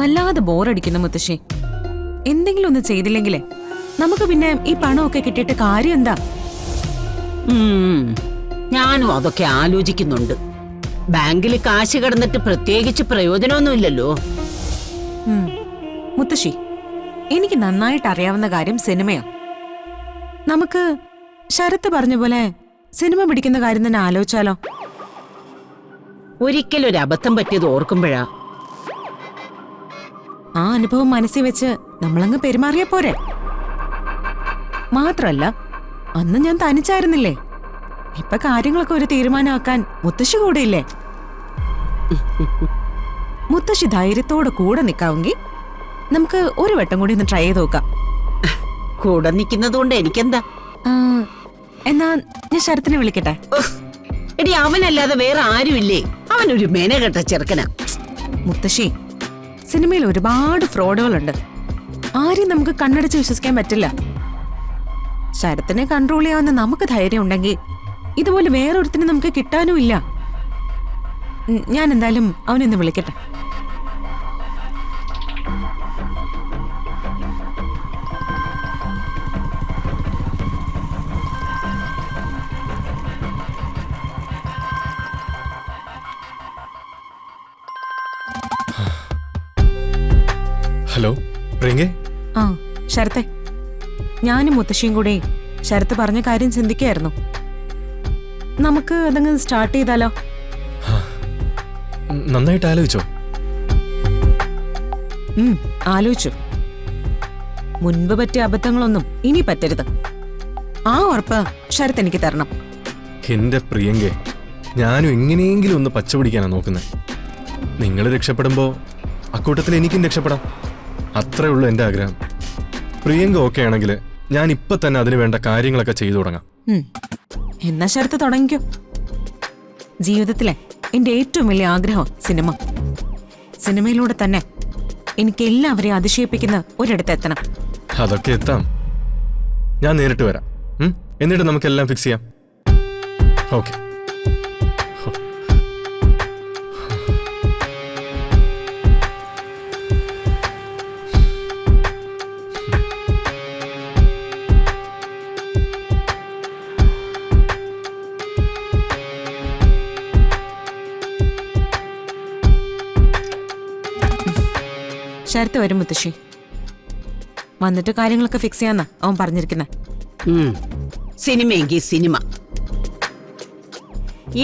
വല്ലാതെ ബോറടിക്കുന്നു മുത്തശ്ശി. എന്തെങ്കിലും ഒന്ന് ചെയ്തില്ലെങ്കിലേ നമുക്ക് പിന്നെ ഈ പണമൊക്കെ കിട്ടിയിട്ട് കാര്യം എന്താ? ഞാനും അതൊക്കെ ആലോചിക്കുന്നുണ്ട്. ബാങ്കിൽ കാശ് കിടന്നിട്ട് പ്രത്യേകിച്ച് പ്രയോജനമൊന്നുമില്ലല്ലോ. മുത്തശ്ശി, എനിക്ക് നന്നായിട്ട് അറിയാവുന്ന കാര്യം സിനിമയാ. നമുക്ക് ശരത്ത് പറഞ്ഞ പോലെ സിനിമ പിടിക്കുന്ന കാര്യം തന്നെ ആലോചിച്ചാലോ? ഒരിക്കലൊരു അബദ്ധം പറ്റിയത് ഓർക്കുമ്പോഴാ. ആ അനുഭവം മനസ്സിൽ വെച്ച് നമ്മളങ്ങ് പെരുമാറിയ പോരെ. മാത്രല്ല, അന്ന് ഞാൻ തനിച്ചായിരുന്നില്ലേ. ഇപ്പൊ കാര്യങ്ങളൊക്കെ ഒരു തീരുമാനമാക്കാൻ മുത്തശ്ശി കൂടെയില്ലേ. മുത്തശ്ശി ധൈര്യത്തോടെ കൂടെ നിൽക്കാമെങ്കിൽ നമുക്ക് ഒരു വട്ടം കൂടി ഒന്ന് ട്രൈ ചെയ്ത് നോക്കാം. കൂടെ നിൽക്കുന്നത് കൊണ്ട് എനിക്കെന്താ? എന്നാ ഞാൻ ശരത്തിനെ വിളിക്കട്ടെ. എടി, അവനല്ലാതെ വേറെ ആരുമില്ലേ? അവനൊരു മേനകെട്ട ചെറുക്കനാ. മുത്തശ്ശി, സിനിമയിൽ ഒരുപാട് ഫ്രോഡുകളുണ്ട്. ആരെയും നമുക്ക് കണ്ണടച്ച് വിശ്വസിക്കാൻ പറ്റില്ല. ശരത്തിനെ കൺട്രോൾ ചെയ്യാവുന്ന നമുക്ക് ധൈര്യം ഉണ്ടെങ്കിൽ ഇതുപോലെ വേറൊരുത്തിനെ നമുക്ക് കിട്ടാനുമില്ല. ഞാൻ എന്തായാലും അവനൊന്ന് വിളിക്കട്ടെ. ഹലോ പ്രിയങ്കേ. ആ ശരത്തെ, ഞാനും മുത്തശ്ശിയും കൂടി ശരത്ത് പറഞ്ഞ കാര്യം ചിന്തിക്കായിരുന്നു. നമുക്ക് അതങ്ങ് സ്റ്റാർട്ട് ചെയ്താലോ? നന്നായിട്ട് ആലോചിച്ചോ? ആലോചിച്ചു. മുൻപ് പറ്റിയ അബദ്ധങ്ങളൊന്നും ഇനി പറ്റരുത്. ആ ഉറപ്പ് ശരത്ത് എനിക്ക് തരണം. എന്റെ പ്രിയങ്കേ, ഞാനും എങ്ങനെയെങ്കിലും ഒന്ന് പച്ച പിടിക്കാനാ നോക്കുന്നത്. നിങ്ങൾ രക്ഷപ്പെടുമ്പോ അക്കൂട്ടത്തിൽ എനിക്കും രക്ഷപ്പെടാം. അത്രേ ഉള്ളൂ എന്റെ ആഗ്രഹം. പ്രിയങ്ക ഓക്കെ ആണെങ്കിൽ ഞാൻ ഇപ്പൊ തന്നെ അതിന് വേണ്ട കാര്യങ്ങളൊക്കെ ചെയ്തു തുടങ്ങാം. എന്നാ ശരത്ത് തുടങ്ങിക്കോ. ജീവിതത്തിലെ എന്റെ ഏറ്റവും വലിയ ആഗ്രഹം സിനിമ. സിനിമയിലൂടെ തന്നെ എനിക്ക് എല്ലാവരെയും അതിശയിപ്പിക്കുന്ന ഒരിടത്ത് എത്തണം. അതൊക്കെ എത്താം. ഞാൻ നേരിട്ട് വരാം. എന്നിട്ട് നമുക്കെല്ലാം ഫിക്സ് ചെയ്യാം. ഓക്കെ. ശരത്ത് വരും മുത്തശ്ശി. വന്നിട്ട് കാര്യങ്ങളൊക്കെ ഫിക്സ് ചെയ്യാന്നാ അവൻ പറഞ്ഞിരിക്കുന്നത്. സിനിമയെങ്കിൽ സിനിമ.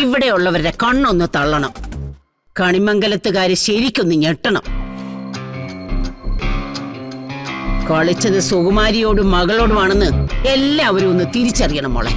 ഇവിടെയുള്ളവരുടെ കണ്ണൊന്ന് തള്ളണം. കണിമംഗലത്തുകാര് ശരിക്കൊന്ന് ഞെട്ടണം. കളിച്ചത് സുകുമാരിയോടും മകളോടുമാണെന്ന് എല്ലാവരും ഒന്ന് തിരിച്ചറിയണം മോളെ.